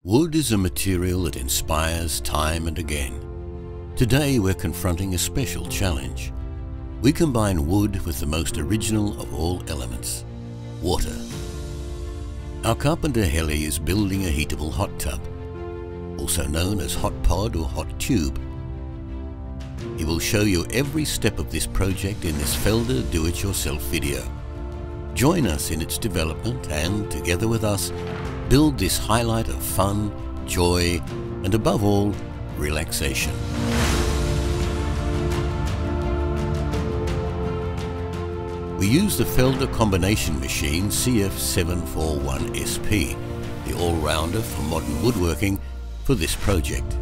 Wood is a material that inspires time and again. Today we're confronting a special challenge. We combine wood with the most original of all elements, water. Our carpenter Heli is building a heatable hot tub, also known as hot pod or hot tube. He will show you every step of this project in this Felder do-it-yourself video. Join us in its development and, together with us, build this highlight of fun, joy, and above all, relaxation. We use the Felder combination machine CF741SP, the all-rounder for modern woodworking, for this project.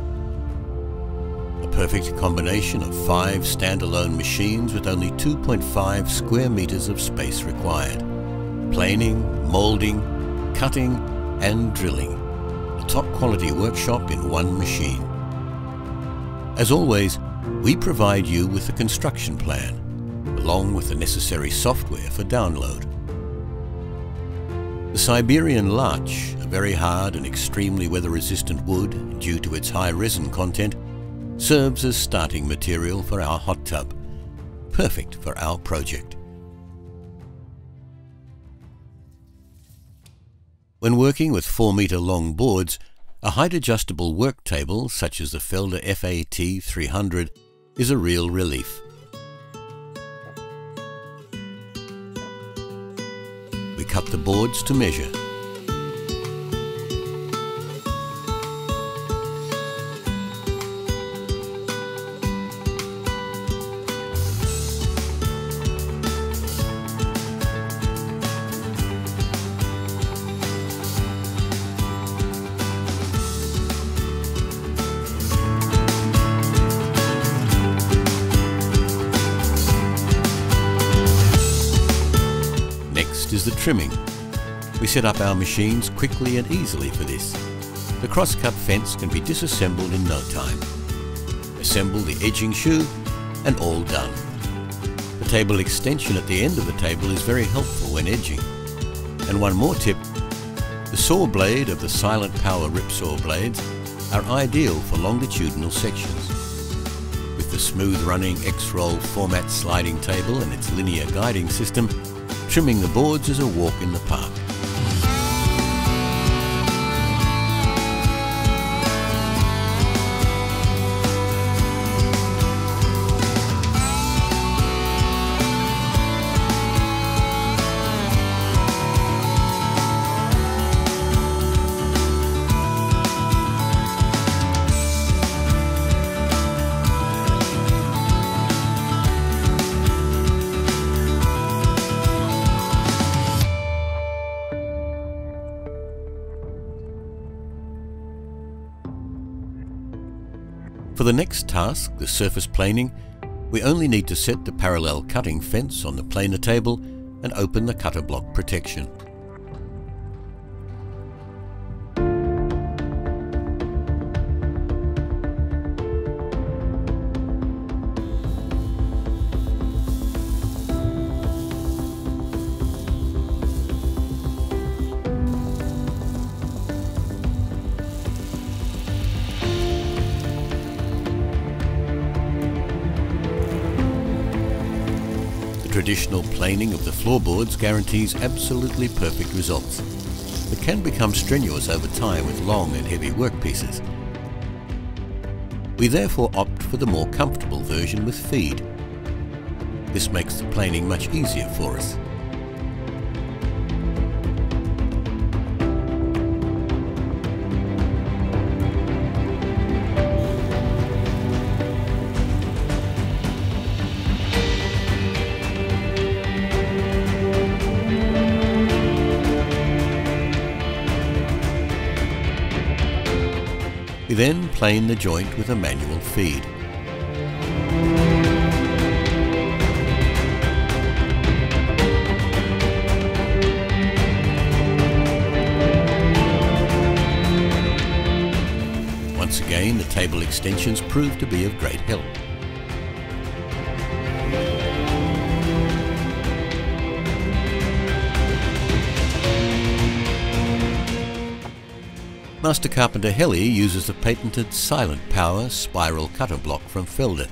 A perfect combination of 5 standalone machines with only 2.5 square meters of space required. Planing, molding, cutting, and drilling. A top quality workshop in one machine. As always, we provide you with a construction plan, along with the necessary software for download. The Siberian larch, a very hard and extremely weather-resistant wood due to its high resin content, serves as starting material for our hot tub, perfect for our project. When working with 4-meter long boards, a height-adjustable work table such as the Felder FAT 300 is a real relief. We cut the boards to measure. Is the trimming. We set up our machines quickly and easily for this. The cross-cut fence can be disassembled in no time. Assemble the edging shoe and all done. The table extension at the end of the table is very helpful when edging. And one more tip, the saw blade of the silent power ripsaw blades are ideal for longitudinal sections. With the smooth running X-roll format sliding table and its linear guiding system, trimming the boards is a walk in the park. For the next task, the surface planing, we only need to set the parallel cutting fence on the planer table and open the cutter block protection. Traditional planing of the floorboards guarantees absolutely perfect results, but can become strenuous over time with long and heavy workpieces. We therefore opt for the more comfortable version with feed. This makes the planing much easier for us. We then plane the joint with a manual feed. Once again, the table extensions prove to be of great help. Master Carpenter Helly uses the patented Silent Power spiral cutter block from Felder,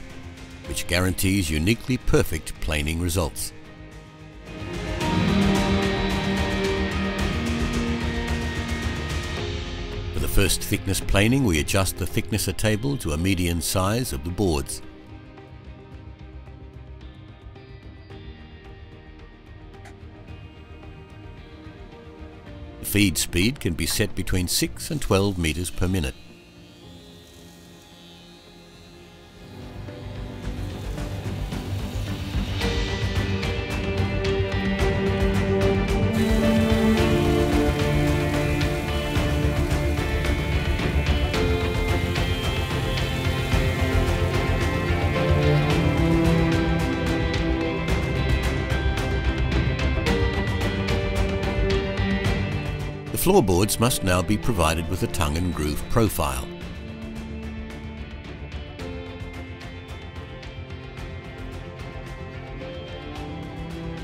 which guarantees uniquely perfect planing results. For the first thickness planing, we adjust the thicknesser table to a median size of the boards. The feed speed can be set between 6 and 12 meters per minute. The floorboards must now be provided with a tongue and groove profile.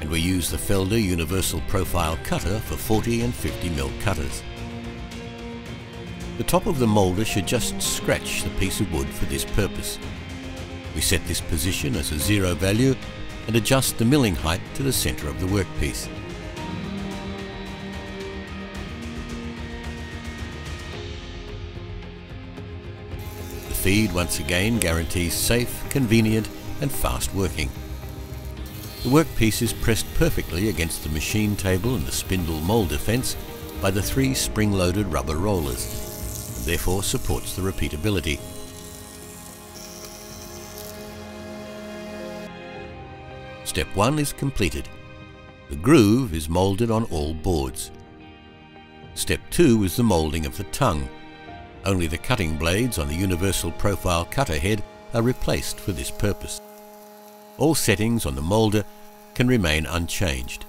And we use the Felder Universal Profile Cutter for 40 and 50 mm cutters. The top of the moulder should just scratch the piece of wood for this purpose. We set this position as a 0 value and adjust the milling height to the centre of the workpiece. The feed once again guarantees safe, convenient and fast working. The workpiece is pressed perfectly against the machine table and the spindle mould defence by the 3 spring-loaded rubber rollers, and therefore supports the repeatability. Step 1 is completed. The groove is moulded on all boards. Step 2 is the moulding of the tongue. Only the cutting blades on the Universal Profile Cutter head are replaced for this purpose. All settings on the moulder can remain unchanged.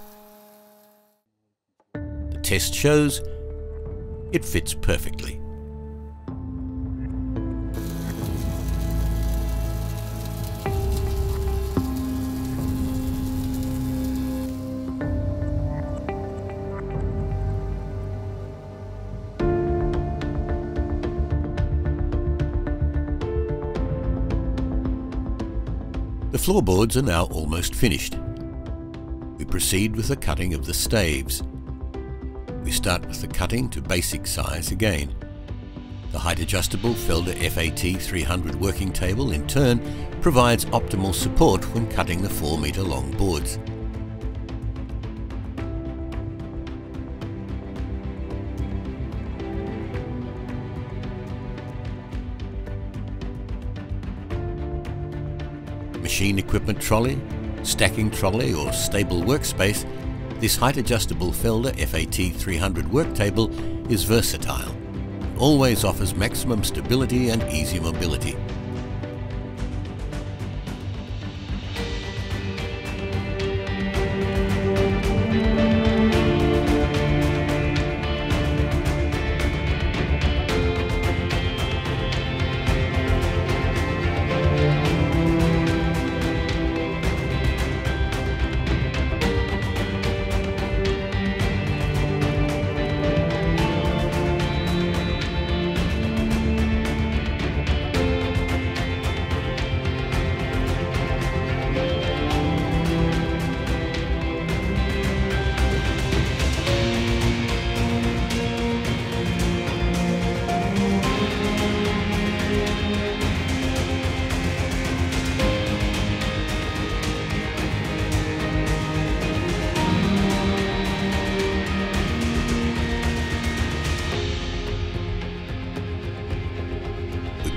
The test shows it fits perfectly. The floorboards are now almost finished. We proceed with the cutting of the staves. We start with the cutting to basic size again. The height adjustable Felder FAT 300 working table in turn provides optimal support when cutting the 4 meter long boards. Machine equipment trolley, stacking trolley or stable workspace, this height-adjustable Felder FAT 300 work table is versatile, always offers maximum stability and easy mobility.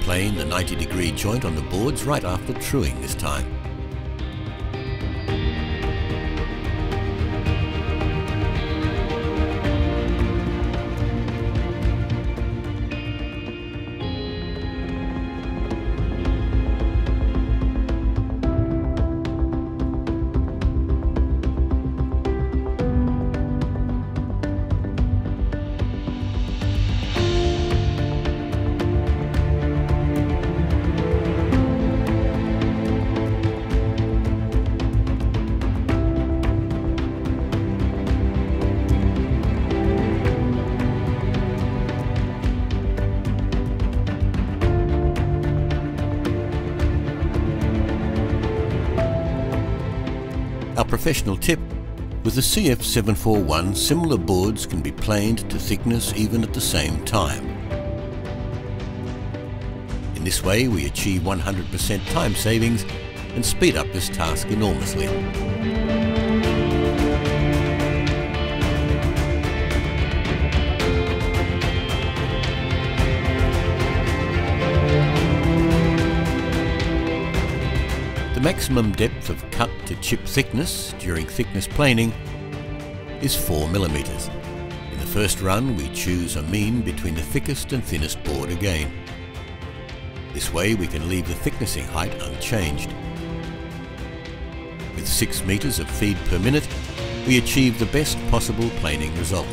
Plane the 90-degree joint on the boards right after truing this time. professional tip, with the CF741 similar boards can be planed to thickness even at the same time. In this way we achieve 100% time savings and speed up this task enormously. The maximum depth of cut to chip thickness during thickness planing is 4 mm. In the first run we choose a mean between the thickest and thinnest board again. This way we can leave the thicknessing height unchanged. With 6 meters of feed per minute, we achieve the best possible planing result.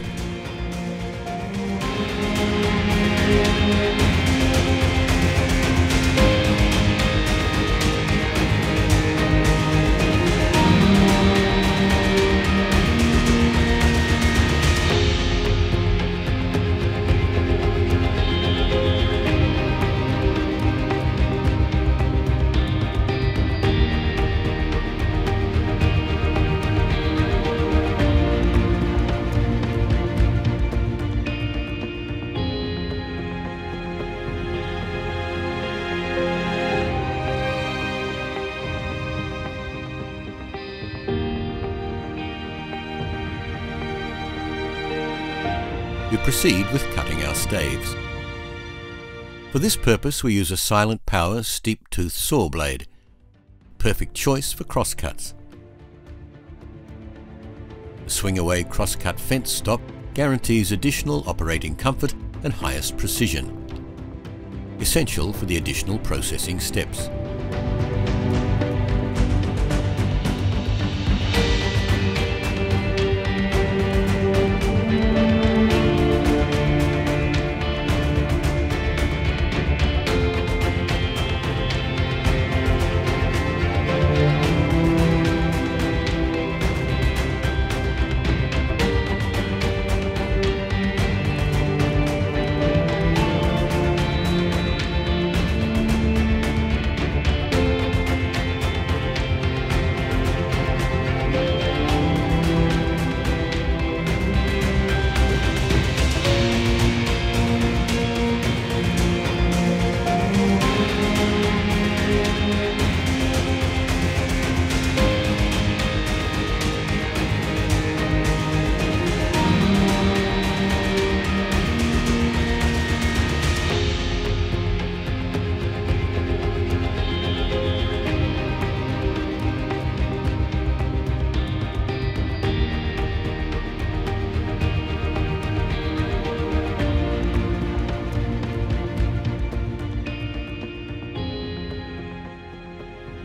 We proceed with cutting our staves. For this purpose we use a silent power steep tooth saw blade, perfect choice for crosscuts. The swing away crosscut fence stock guarantees additional operating comfort and highest precision, essential for the additional processing steps.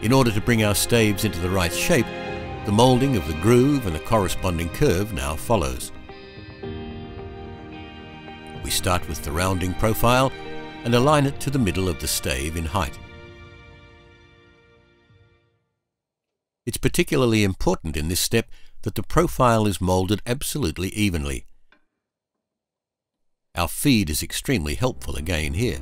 In order to bring our staves into the right shape, the moulding of the groove and the corresponding curve now follows. We start with the rounding profile and align it to the middle of the stave in height. It's particularly important in this step that the profile is moulded absolutely evenly. Our feed is extremely helpful again here.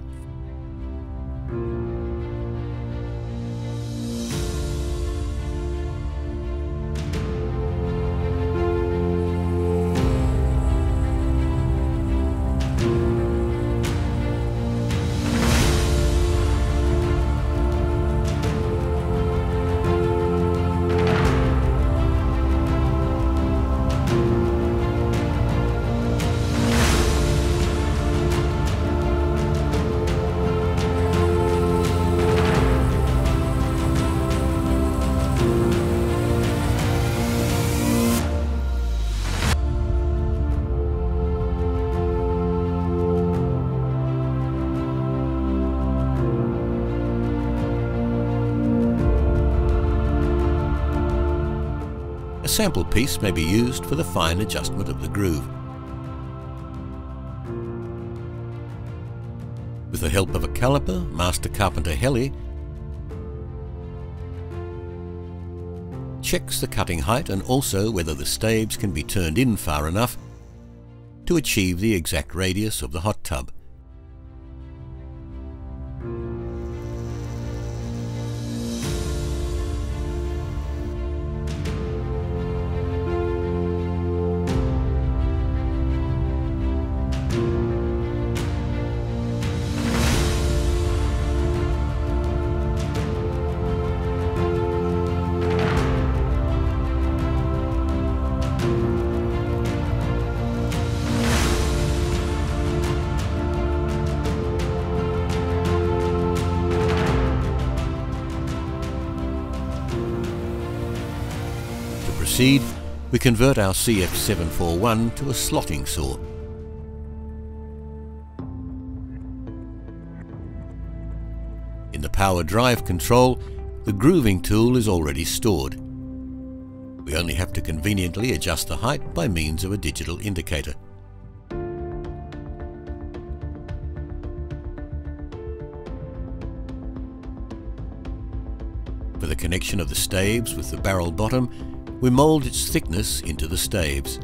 A sample piece may be used for the fine adjustment of the groove. With the help of a caliper, Master Carpenter Heli checks the cutting height and also whether the staves can be turned in far enough to achieve the exact radius of the hot tub. proceed, we convert our CF741 to a slotting saw. In the power drive control, the grooving tool is already stored. We only have to conveniently adjust the height by means of a digital indicator. For the connection of the staves with the barrel bottom, we mould its thickness into the staves.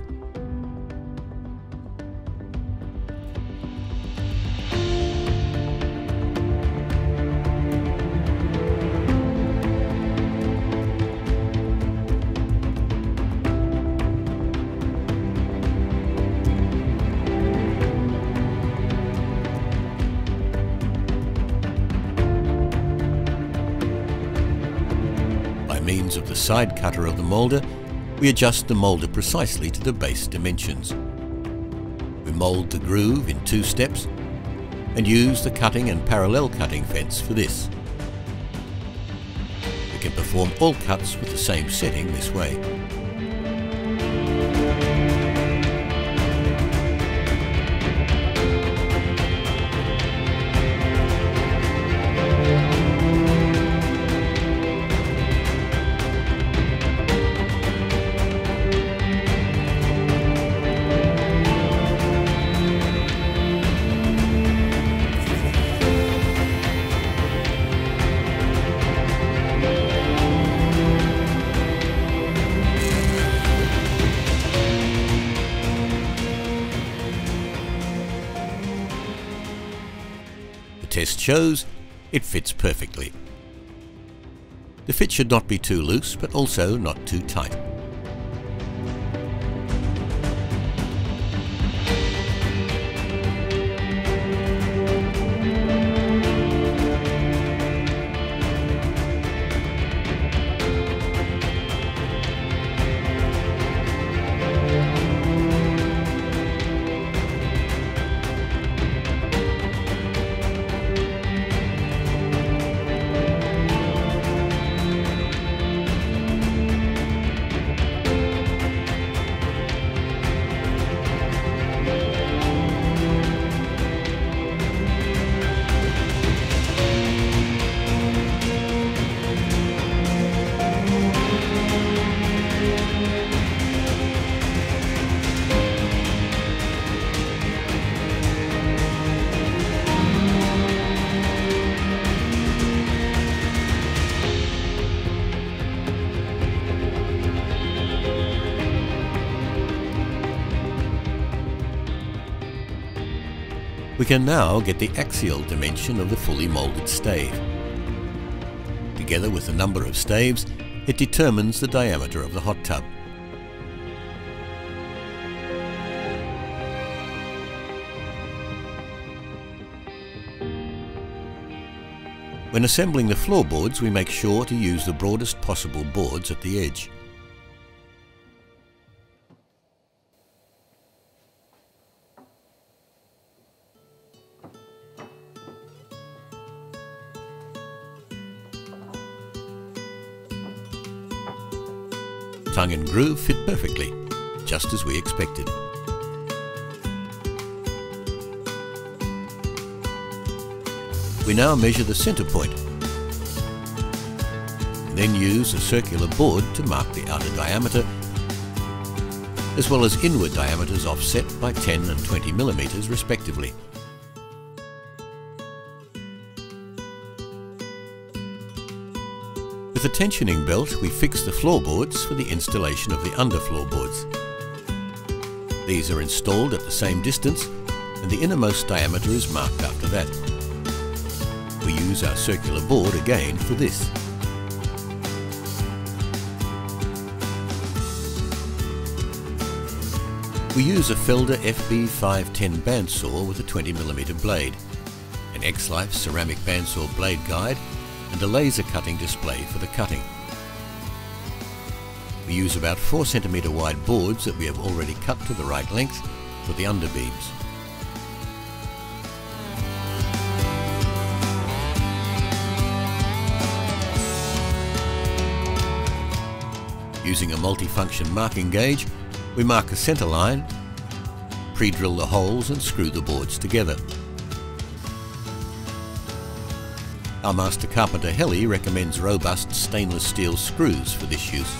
By means of the side cutter of the moulder, we adjust the moulder precisely to the base dimensions. We mould the groove in 2 steps and use the cutting and parallel cutting fence for this. We can perform all cuts with the same setting this way. The test shows it fits perfectly. The fit should not be too loose, but also not too tight. We can now get the axial dimension of the fully moulded stave. Together with the number of staves, it determines the diameter of the hot tub. When assembling the floorboards, we make sure to use the broadest possible boards at the edge. Tongue and groove fit perfectly, just as we expected. We now measure the center point, and then use a circular board to mark the outer diameter, as well as inward diameters offset by 10 and 20 millimeters respectively. With the tensioning belt, we fix the floorboards for the installation of the under floorboards. These are installed at the same distance, and the innermost diameter is marked after that. We use our circular board again for this. We use a Felder FB510 bandsaw with a 20mm blade, an X-Life ceramic bandsaw blade guide, and a laser cutting display for the cutting. We use about 4 cm wide boards that we have already cut to the right length for the underbeams. Using a multifunction marking gauge, we mark a centre line, pre-drill the holes and screw the boards together. Our master carpenter Helly recommends robust stainless steel screws for this use.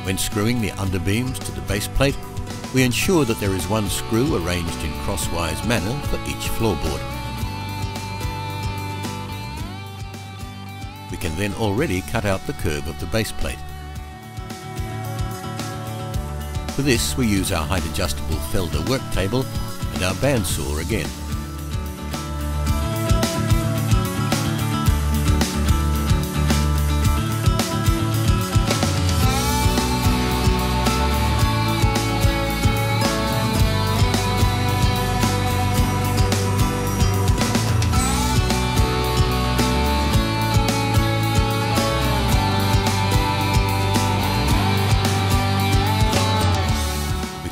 When screwing the underbeams to the base plate, we ensure that there is one screw arranged in crosswise manner for each floorboard. We can then already cut out the curve of the base plate. For this we use our height adjustable Felder work table and our bandsaw again.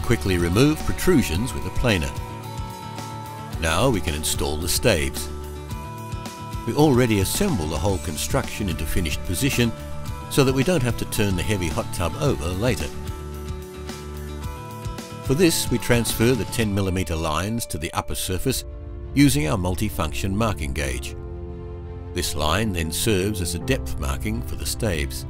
Quickly remove protrusions with a planer. Now we can install the staves. We already assemble the whole construction into finished position so that we don't have to turn the heavy hot tub over later. For this we transfer the 10mm lines to the upper surface using our multifunction marking gauge. This line then serves as a depth marking for the staves.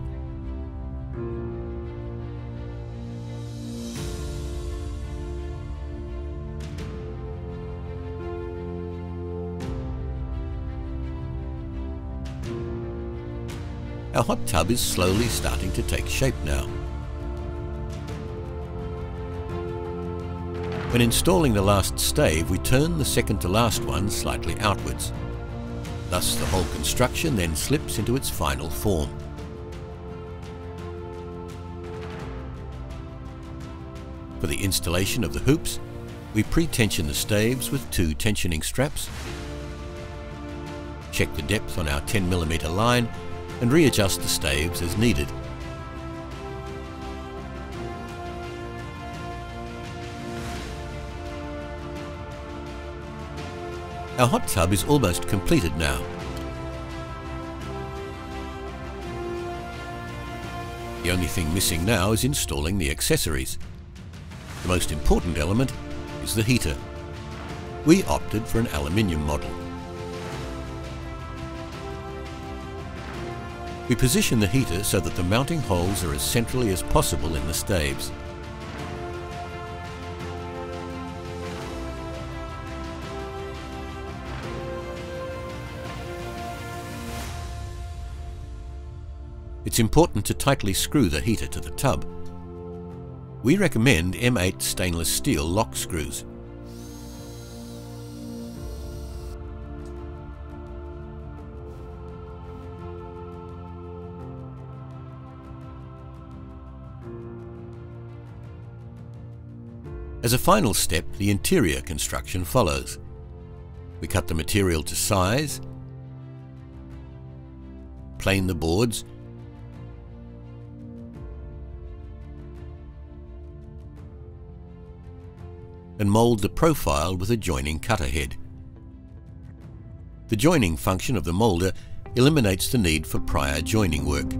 Our hot tub is slowly starting to take shape now. When installing the last stave, we turn the second to last one slightly outwards. Thus the whole construction then slips into its final form. For the installation of the hoops, we pre-tension the staves with 2 tensioning straps, check the depth on our 10mm line, and readjust the staves as needed. Our hot tub is almost completed now. The only thing missing now is installing the accessories. The most important element is the heater. We opted for an aluminium model. We position the heater so that the mounting holes are as centrally as possible in the staves. It's important to tightly screw the heater to the tub. We recommend M8 stainless steel lock screws. As a final step, the interior construction follows. We cut the material to size, plane the boards, and mould the profile with a joining cutter head. The joining function of the moulder eliminates the need for prior joining work.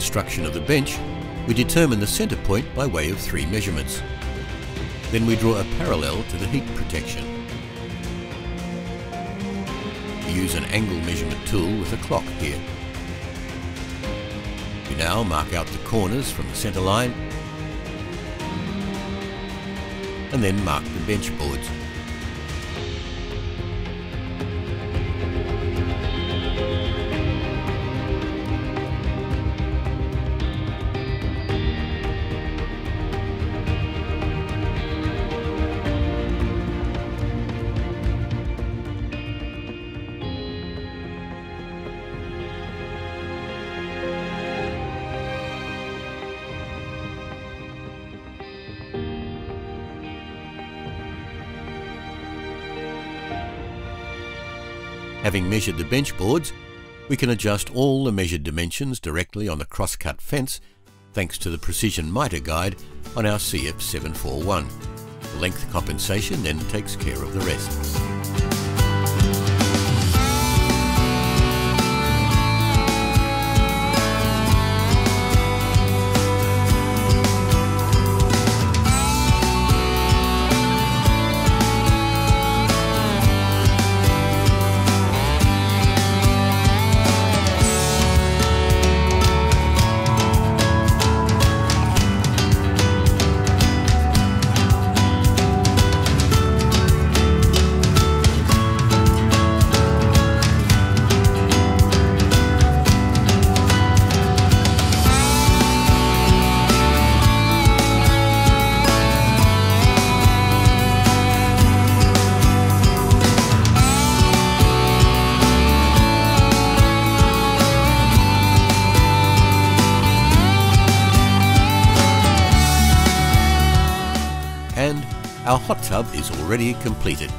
construction of the bench, we determine the centre point by way of 3 measurements. Then we draw a parallel to the heat protection. We use an angle measurement tool with a clock here. We now mark out the corners from the centre line and then mark the bench boards. Having measured the bench boards, we can adjust all the measured dimensions directly on the cross-cut fence thanks to the precision miter guide on our CF741. The length compensation then takes care of the rest. And our hot tub is already completed.